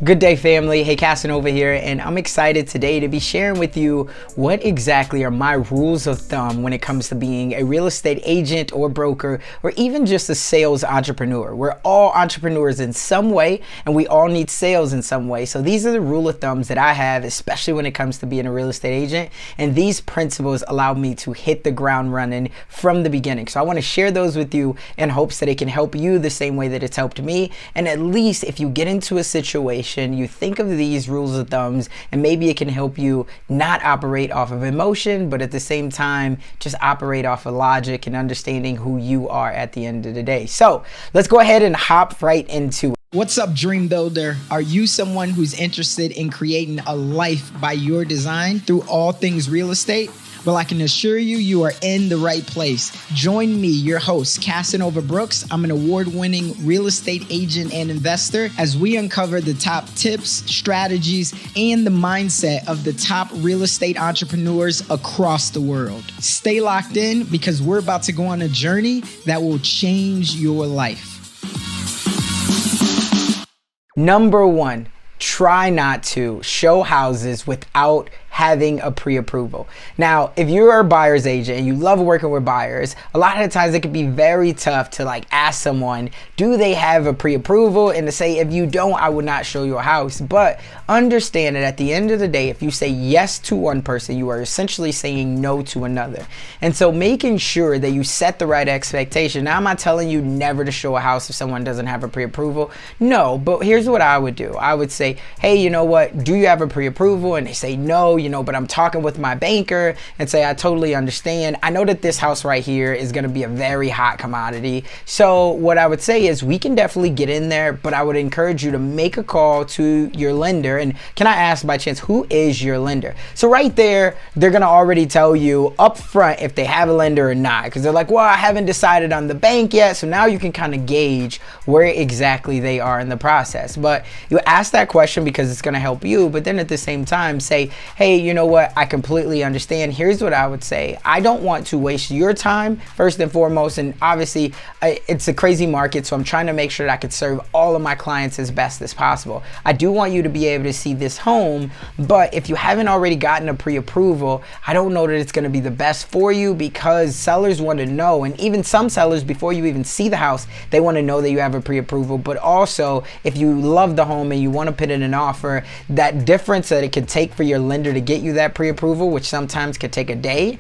Good day, family. Hey, Casanova here, and I'm excited today to be sharing with you what exactly are my rules of thumb when it comes to being a real estate agent or broker, or even just a sales entrepreneur. We're all entrepreneurs in some way, and we all need sales in some way. So these are the rule of thumbs that I have, especially when it comes to being a real estate agent. And these principles allow me to hit the ground running from the beginning. So I want to share those with you in hopes that it can help you the same way that it's helped me. And at least if you get into a situation, you think of these rules of thumbs, and maybe it can help you not operate off of emotion, but at the same time just operate off of logic and understanding who you are at the end of the day. So let's go ahead and hop right into it. What's up, dream builder? Are you someone who's interested in creating a life by your design through all things real estate? Well, I can assure you, you are in the right place. Join me, your host, Casanova Brooks. I'm an award-winning real estate agent and investor as we uncover the top tips, strategies, and the mindset of the top real estate entrepreneurs across the world. Stay locked in because we're about to go on a journey that will change your life. Number one, try not to show houses without having a pre-approval. Now, if you're a buyer's agent and you love working with buyers, a lot of the times it can be very tough to ask someone, do they have a pre-approval? And to say, if you don't, I would not show you a house. But understand that at the end of the day, if you say yes to one person, you are essentially saying no to another. And so making sure that you set the right expectation. Now, I'm not telling you never to show a house if someone doesn't have a pre-approval. No, but here's what I would do. I would say, hey, you know what? Do you have a pre-approval? And they say, no, but I'm talking with my banker, and say, I totally understand. I know that this house right here is going to be a very hot commodity. So what I would say is we can definitely get in there, but I would encourage you to make a call to your lender. And can I ask by chance, who is your lender? So right there, they're going to already tell you up front if they have a lender or not, because they're like, well, I haven't decided on the bank yet. So now you can kind of gauge where exactly they are in the process. But you ask that question because it's going to help you. But then at the same time, say, hey, you know what? I completely understand. Here's what I would say. I don't want to waste your time, first and foremost. And obviously, it's a crazy market, so I'm trying to make sure that I can serve all of my clients as best as possible. I do want you to be able to see this home, but if you haven't already gotten a pre-approval, I don't know that it's going to be the best for you, because sellers want to know, and even some sellers, before you even see the house, they want to know that you have a pre-approval. But also, if you love the home and you want to put in an offer, that difference that it could take for your lender to get you that pre-approval, which sometimes could take a day,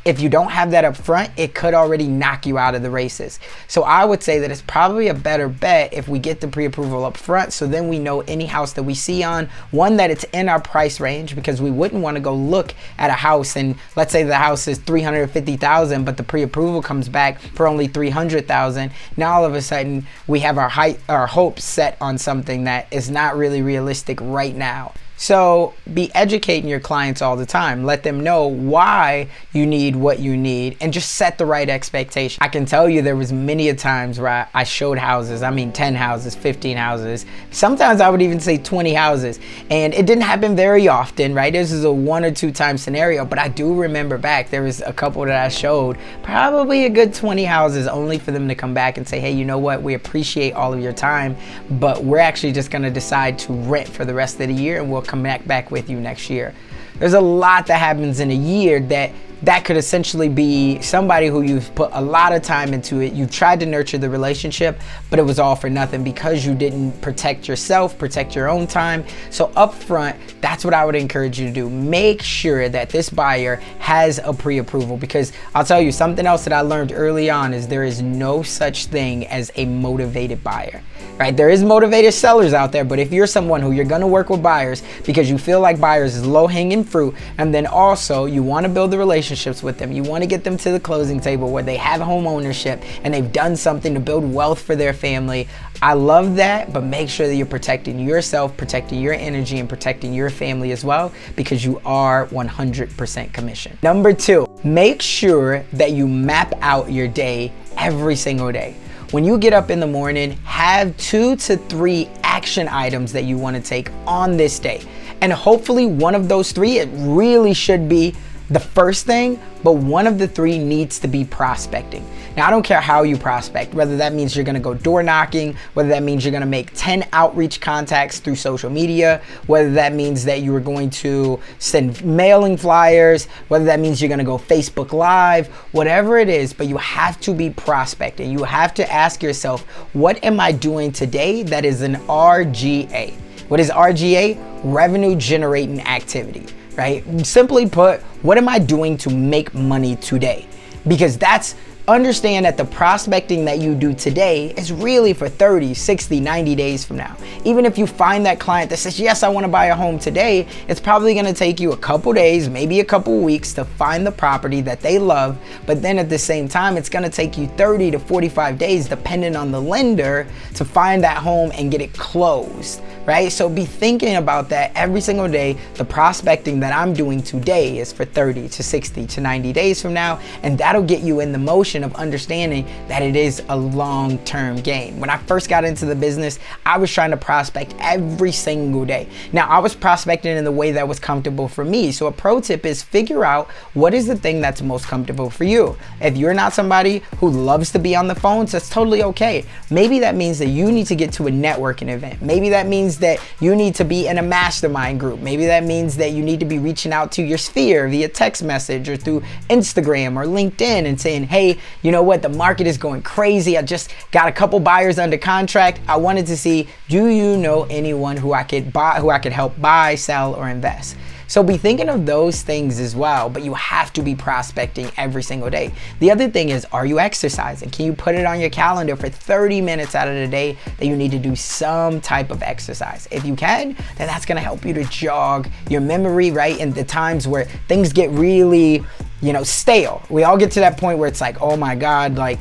if you don't have that up front, it could already knock you out of the races. So I would say that it's probably a better bet if we get the pre-approval up front, so then we know any house that we see on, one, that it's in our price range, because we wouldn't want to go look at a house and let's say the house is $350,000, but the pre-approval comes back for only $300,000. Now all of a sudden we have our hopes set on something that is not really realistic right now. So be educating your clients all the time. Let them know why you need what you need, and just set the right expectation. I can tell you there was many a times where I showed houses. I mean, 10 houses, 15 houses. Sometimes I would even say 20 houses. And it didn't happen very often, right? This is a 1 or 2 time scenario, but I do remember back, there was a couple that I showed, probably a good 20 houses, only for them to come back and say, hey, you know what? We appreciate all of your time, but we're actually just gonna decide to rent for the rest of the year, and we'll come back with you next year. There's a lot that happens in a year that could essentially be somebody who you've put a lot of time into it. You've tried to nurture the relationship, but it was all for nothing because you didn't protect yourself, protect your own time. So up front, that's what I would encourage you to do. Make sure that this buyer has a pre-approval, because I'll tell you something else that I learned early on is there is no such thing as a motivated buyer, right? There is motivated sellers out there, but if you're someone who you're gonna work with buyers because you feel like buyers is low-hanging fruit, and then also you wanna build the relationships with them, you wanna get them to the closing table where they have home ownership and they've done something to build wealth for their family, I love that, but make sure that you're protecting yourself, protecting your energy, and protecting your family as well, because you are 100% commission. Number 2, make sure that you map out your day every single day. When you get up in the morning, have 2 to 3 action items that you want to take on this day. And hopefully one of those 3, it really should be the first thing, but one of the three needs to be prospecting. Now, I don't care how you prospect, whether that means you're gonna go door knocking, whether that means you're gonna make 10 outreach contacts through social media, whether that means that you are going to send mailing flyers, whether that means you're gonna go Facebook Live, whatever it is, but you have to be prospecting. You have to ask yourself, what am I doing today that is an RGA? What is RGA? Revenue generating activity, right? Simply put, what am I doing to make money today? Because understand that the prospecting that you do today is really for 30, 60, 90 days from now. Even if you find that client that says, yes, I want to buy a home today, it's probably going to take you a couple days, maybe a couple weeks to find the property that they love. But then at the same time, it's going to take you 30 to 45 days, depending on the lender, to find that home and get it closed. Right? So be thinking about that every single day. The prospecting that I'm doing today is for 30 to 60 to 90 days from now. And that'll get you in the motion of understanding that it is a long-term game. When I first got into the business, I was trying to prospect every single day. Now, I was prospecting in the way that was comfortable for me. So a pro tip is figure out what is the thing that's most comfortable for you. If you're not somebody who loves to be on the phones, that's totally okay. Maybe that means that you need to get to a networking event. Maybe that means that you need to be in a mastermind group. Maybe that means that you need to be reaching out to your sphere via text message or through Instagram or LinkedIn and saying, hey, you know what, the market is going crazy. I just got a couple buyers under contract. I wanted to see, do you know anyone who I could help buy, sell, or invest? So be thinking of those things as well, but you have to be prospecting every single day. The other thing is, are you exercising? Can you put it on your calendar for 30 minutes out of the day that you need to do some type of exercise? If you can, then that's gonna help you to jog your memory, right? In the times where things get really, stale. We all get to that point where it's like, oh my God, like,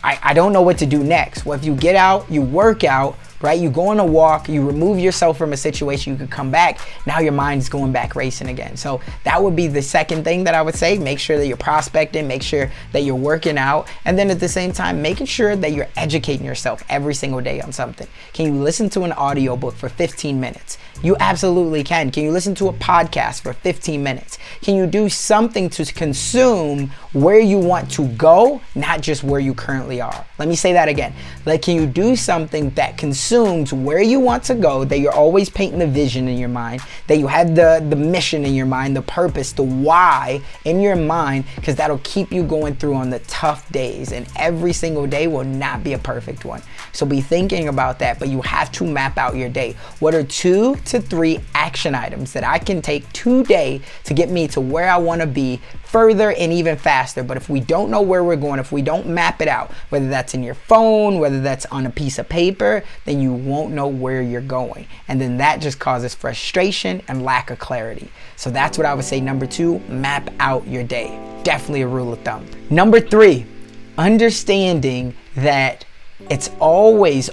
I don't know what to do next. Well, if you get out, you work out, right? You go on a walk, you remove yourself from a situation, you could come back. Now your mind's going back racing again. So that would be the second thing that I would say. Make sure that you're prospecting, make sure that you're working out, and then at the same time, making sure that you're educating yourself every single day on something. Can you listen to an audiobook for 15 minutes? You absolutely can. Can you listen to a podcast for 15 minutes? Can you do something to consume where you want to go, not just where you currently are? Let me say that again. Like, can you do something that consumes where you want to go, that you're always painting the vision in your mind, that you have the mission in your mind, the purpose, the why in your mind, because that'll keep you going through on the tough days, and every single day will not be a perfect one. So be thinking about that, but you have to map out your day. What are 2 to 3 action items that I can take today to get me to where I want to be further and even faster? But if we don't know where we're going, if we don't map it out, whether that's in your phone, whether that's on a piece of paper, then you won't know where you're going. And then that just causes frustration and lack of clarity. So that's what I would say. Number 2, map out your day. Definitely a rule of thumb. Number 3, understanding that it's always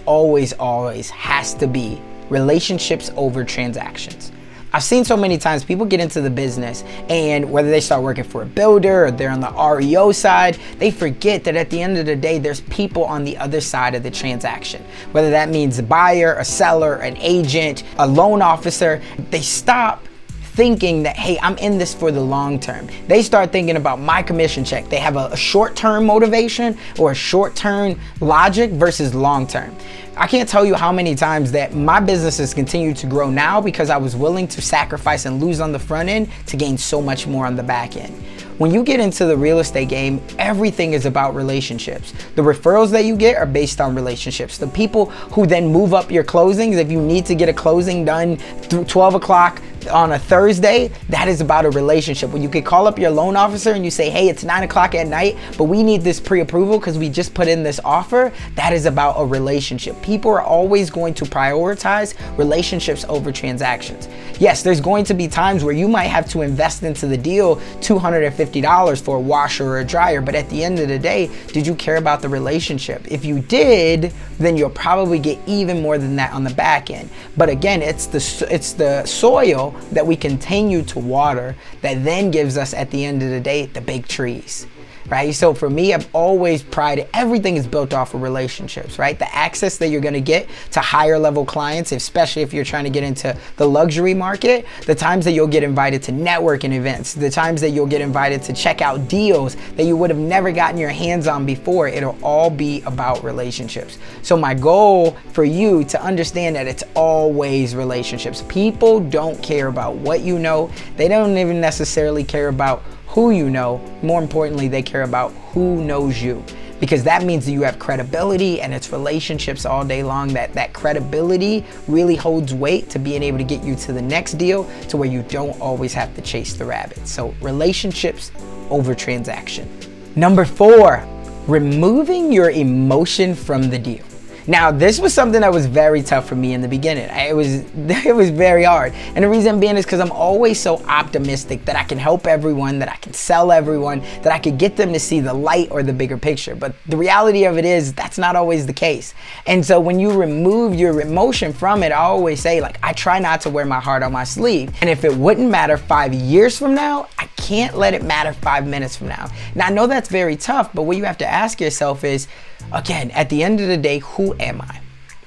has to be relationships over transactions. I've seen so many times people get into the business, and whether they start working for a builder or they're on the REO side, they forget that at the end of the day, there's people on the other side of the transaction. Whether that means a buyer, a seller, an agent, a loan officer, they stop thinking that, hey, I'm in this for the long term. They start thinking about my commission check. They have a short-term motivation or a short-term logic versus long-term. I can't tell you how many times that my business has continued to grow now because I was willing to sacrifice and lose on the front end to gain so much more on the back end. When you get into the real estate game, everything is about relationships. The referrals that you get are based on relationships. The people who then move up your closings, if you need to get a closing done through 12 o'clock on a Thursday, that is about a relationship. When you can call up your loan officer and you say, hey, it's 9 o'clock at night, but we need this pre-approval because we just put in this offer, that is about a relationship. People are always going to prioritize relationships over transactions. Yes, there's going to be times where you might have to invest into the deal $250 for a washer or a dryer, but at the end of the day, did you care about the relationship? If you did, then you'll probably get even more than that on the back end. But again, it's the soil that we continue to water that then gives us, at the end of the day, the big trees. right? So for me, I've always prided, everything is built off of relationships, right? The access that you're gonna get to higher level clients, especially if you're trying to get into the luxury market, the times that you'll get invited to networking events, the times that you'll get invited to check out deals that you would have never gotten your hands on before, it'll all be about relationships. So my goal for you to understand that it's always relationships. People don't care about what you know. They don't even necessarily care about who you know. More importantly, they care about who knows you, because that means that you have credibility, and it's relationships all day long. That credibility really holds weight to being able to get you to the next deal, to where you don't always have to chase the rabbit. So relationships over transaction. Number 4, removing your emotion from the deal. Now, this was something that was very tough for me in the beginning. It was very hard. And the reason being is because I'm always so optimistic that I can help everyone, that I can sell everyone, that I could get them to see the light or the bigger picture. But the reality of it is that's not always the case. And so when you remove your emotion from it, I always say, like, I try not to wear my heart on my sleeve. And if it wouldn't matter 5 years from now, I can't let it matter 5 minutes from now. Now, I know that's very tough, but what you have to ask yourself is, again, at the end of the day, who am I?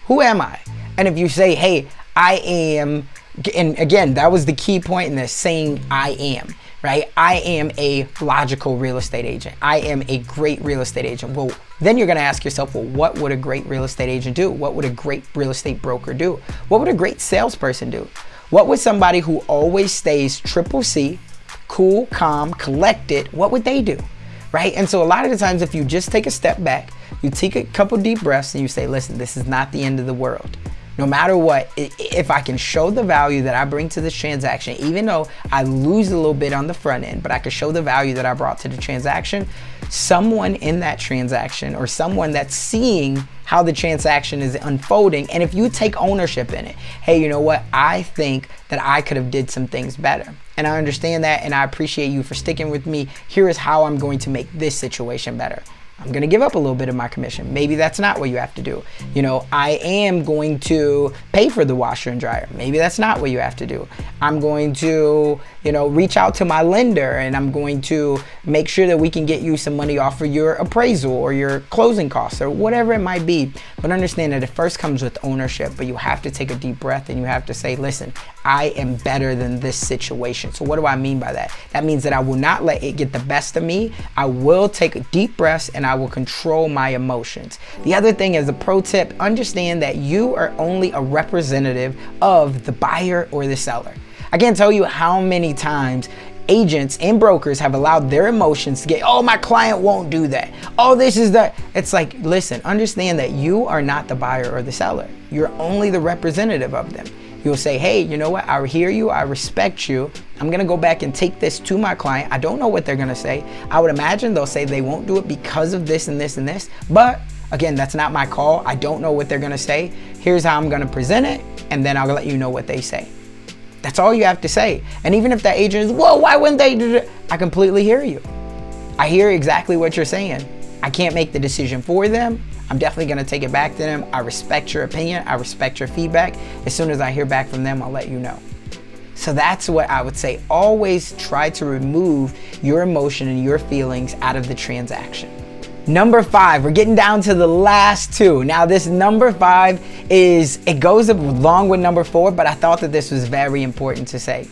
Who am I? And if you say, hey, I am, and again, that was the key point in this, saying I am, right? I am a logical real estate agent. I am a great real estate agent. Well, then you're gonna ask yourself, well, what would a great real estate agent do? What would a great real estate broker do? What would a great salesperson do? What would somebody who always stays triple C, cool, calm, collected, what would they do? Right? And so a lot of the times, if you just take a step back, you take a couple deep breaths and you say, listen, this is not the end of the world. No matter what, if I can show the value that I bring to this transaction, even though I lose a little bit on the front end, but I can show the value that I brought to the transaction, someone in that transaction, or someone that's seeing how the transaction is unfolding, and if you take ownership in it, hey, you know what? I think that I could have did some things better. And I understand that, and I appreciate you for sticking with me. Here is how I'm going to make this situation better. I'm gonna give up a little bit of my commission. Maybe that's not what you have to do. You know, I am going to pay for the washer and dryer. Maybe that's not what you have to do. I'm going to, you know, reach out to my lender, and I'm going to make sure that we can get you some money off of your appraisal or your closing costs or whatever it might be. But understand that it first comes with ownership, but you have to take a deep breath and you have to say, listen, I am better than this situation. So what do I mean by that? That means that I will not let it get the best of me. I will take a deep breath and I will control my emotions. The other thing is a pro tip, understand that you are only a representative of the buyer or the seller. I can't tell you how many times agents and brokers have allowed their emotions to get, oh, my client won't do that. Oh, this is that. It's like, listen, understand that you are not the buyer or the seller. You're only the representative of them. You'll say, hey, you know what? I hear you. I respect you. I'm going to go back and take this to my client. I don't know what they're going to say. I would imagine they'll say they won't do it because of this and this and this. But again, that's not my call. I don't know what they're going to say. Here's how I'm going to present it. And then I'll let you know what they say. That's all you have to say. And even if that agent is, whoa, why wouldn't they do that? I completely hear you. I hear exactly what you're saying. I can't make the decision for them. I'm definitely gonna take it back to them. I respect your opinion. I respect your feedback. As soon as I hear back from them, I'll let you know. So that's what I would say. Always try to remove your emotion and your feelings out of the transaction. Number 5, we're getting down to the last 2. Now this number 5 it goes along with number 4, but I thought that this was very important to say.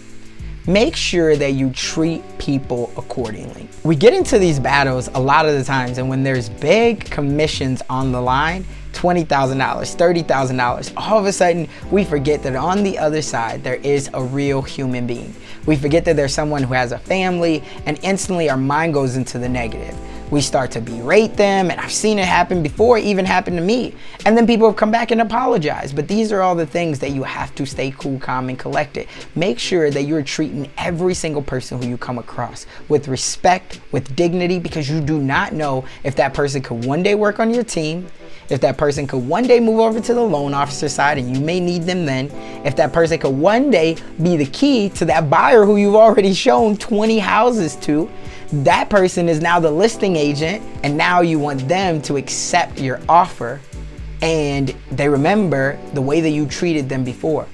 Make sure that you treat people accordingly. We get into these battles a lot of the times, and when there's big commissions on the line, $20,000, $30,000, all of a sudden we forget that on the other side there is a real human being. We forget that there's someone who has a family, and instantly our mind goes into the negative. We start to berate them, and I've seen it happen before, it even happened to me. And then people have come back and apologized. But these are all the things that you have to stay cool, calm, and collected. Make sure that you're treating every single person who you come across with respect, with dignity, because you do not know if that person could one day work on your team, if that person could one day move over to the loan officer side and you may need them then, if that person could one day be the key to that buyer who you've already shown 20 houses to. That person is now the listing agent, and now you want them to accept your offer, and they remember the way that you treated them before.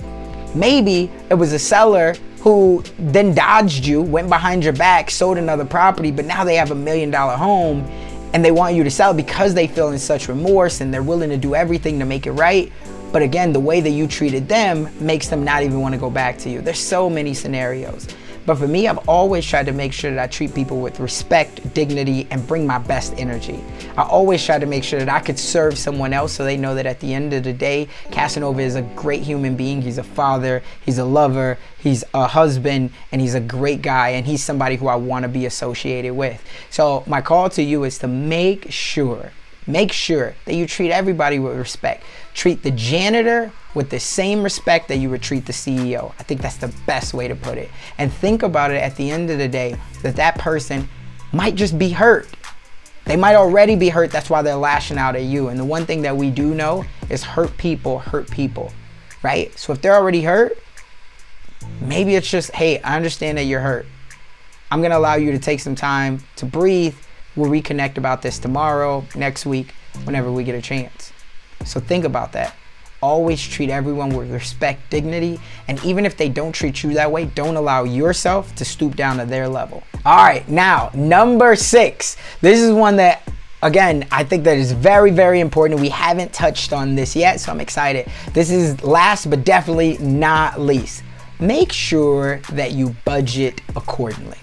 Maybe it was a seller who then dodged you, went behind your back, sold another property, but now they have $1 million home and they want you to sell because they feel in such remorse and they're willing to do everything to make it right. But again, the way that you treated them makes them not even want to go back to you. There's so many scenarios. But for me, I've always tried to make sure that I treat people with respect, dignity, and bring my best energy. I always try to make sure that I could serve someone else so they know that at the end of the day, Casanova is a great human being. He's a father, he's a lover, he's a husband, and he's a great guy, and he's somebody who I want to be associated with. So my call to you is to make sure that you treat everybody with respect. Treat the janitor with the same respect that you would treat the CEO. I think that's the best way to put it. And think about it at the end of the day, that person might just be hurt. They might already be hurt. That's why they're lashing out at you. And the one thing that we do know is hurt people, right? So if they're already hurt, maybe it's just, hey, I understand that you're hurt. I'm gonna allow you to take some time to breathe. We'll reconnect about this tomorrow, next week, whenever we get a chance. So think about that. Always treat everyone with respect, dignity, and even if they don't treat you that way, don't allow yourself to stoop down to their level. All right, now, number 6. This is one that, again, I think that is very, very important. We haven't touched on this yet, so I'm excited. This is last but definitely not least. Make sure that you budget accordingly.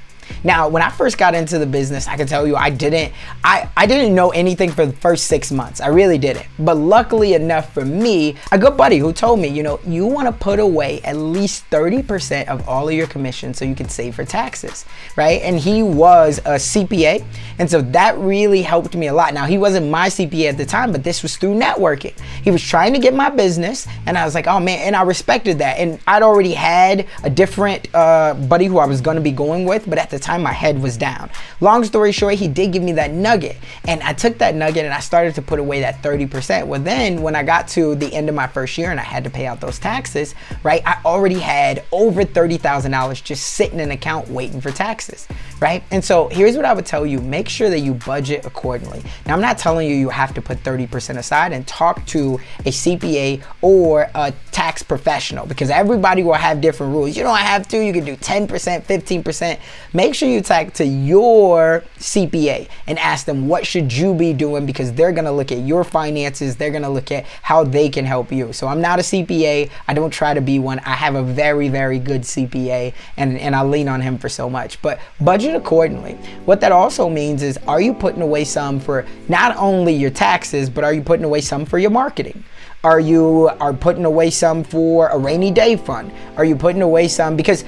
Now, when I first got into the business, I can tell you I didn't know anything for the first 6 months. I really didn't. But luckily enough for me, a good buddy who told me, you want to put away at least 30% of all of your commission so you can save for taxes, right? And he was a CPA. And so that really helped me a lot. Now, he wasn't my CPA at the time, but this was through networking. He was trying to get my business. And I was like, oh man, and I respected that. And I'd already had a different buddy who I was going to be going with, but at the time my head was down. Long story short, he did give me that nugget, and I took that nugget and I started to put away that 30%. Well, then when I got to the end of my first year and I had to pay out those taxes, right, I already had over $30,000 just sitting in an account waiting for taxes, right? And so here's what I would tell you: make sure that you budget accordingly. Now, I'm not telling you you have to put 30% aside, and talk to a CPA or a tax professional, because everybody will have different rules. You don't have to. You can do 10%, 15%. Make sure you talk to your CPA and ask them what should you be doing, because they're going to look at your finances. They're going to look at how they can help you. So I'm not a CPA. I don't try to be one. I have a very, very good CPA, and I lean on him for so much. But budget accordingly. What that also means is, are you putting away some for not only your taxes, but are you putting away some for your marketing? Are you putting away some for a rainy day fund? Are you putting away some, because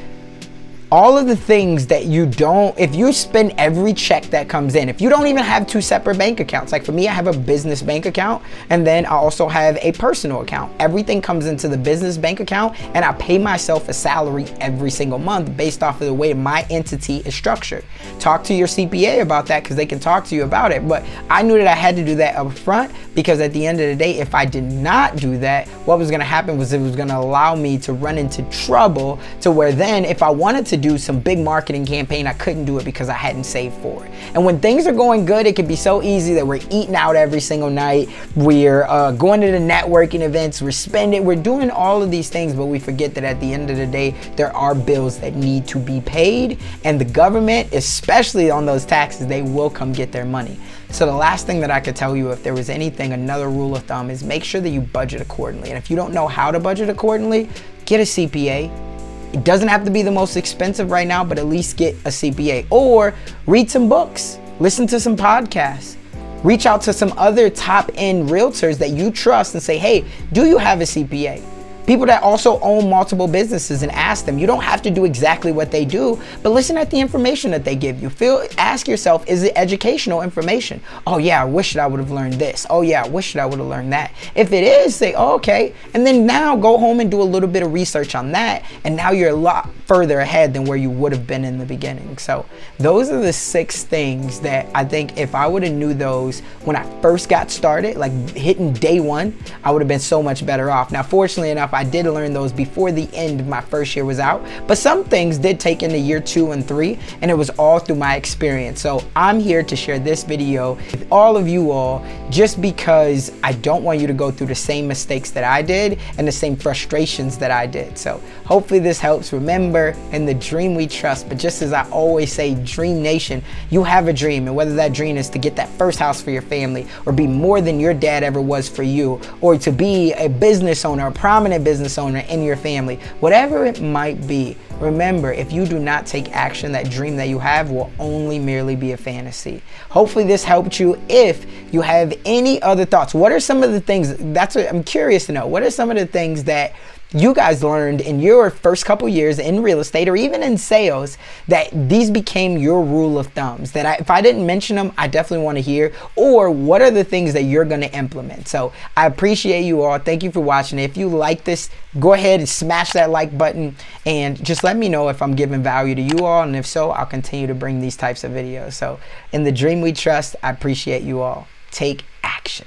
all of the things that you don't, if you spend every check that comes in, if you don't even have 2 separate bank accounts, like for me, I have a business bank account, and then I also have a personal account. Everything comes into the business bank account, and I pay myself a salary every single month based off of the way my entity is structured. Talk to your CPA about that, because they can talk to you about it. But I knew that I had to do that up front, because at the end of the day, if I did not do that, what was going to happen was it was going to allow me to run into trouble, to where then if I wanted to do some big marketing campaign, I couldn't do it because I hadn't saved for it. And when things are going good, it can be so easy that we're eating out every single night. We're going to the networking events, we're spending, we're doing all of these things, but we forget that at the end of the day, there are bills that need to be paid, and the government, especially on those taxes, they will come get their money. So the last thing that I could tell you, if there was anything, another rule of thumb, is make sure that you budget accordingly. And if you don't know how to budget accordingly, get a CPA. It doesn't have to be the most expensive right now, but at least get a CPA, or read some books, listen to some podcasts, reach out to some other top-end realtors that you trust and say, hey, do you have a CPA? People that also own multiple businesses, and ask them. You don't have to do exactly what they do, but listen at the information that they give you. Ask yourself, is it educational information? Oh yeah, I wish that I would have learned this. Oh yeah, I wish that I would have learned that. If it is, say, oh, okay. And then now go home and do a little bit of research on that. And now you're a lot further ahead than where you would have been in the beginning. So those are the 6 things that I think if I would have knew those when I first got started, like hitting day 1, I would have been so much better off. Now, fortunately enough, stuff, I did learn those before the end of my first year was out, but some things did take into year 2 and 3, and it was all through my experience. So I'm here to share this video with all of you all, just because I don't want you to go through the same mistakes that I did and the same frustrations that I did. So hopefully this helps. Remember, in the dream we trust, but just as I always say, Dream Nation, you have a dream, and whether that dream is to get that first house for your family, or be more than your dad ever was for you, or to be a business owner, a prominent business owner in your family, whatever it might be, remember, if you do not take action, that dream that you have will only merely be a fantasy. Hopefully this helped you. If you have any other thoughts, what are some of the things, that's what I'm curious to know, what are some of the things that you guys learned in your first couple years in real estate, or even in sales, that these became your rule of thumbs, that if I didn't mention them, I definitely want to hear? Or what are the things that you're going to implement? So I appreciate you all. Thank you for watching. If you like this, go ahead and smash that like button, and just let me know if I'm giving value to you all, and if so, I'll continue to bring these types of videos. So in the dream we trust, I appreciate you all. Take action.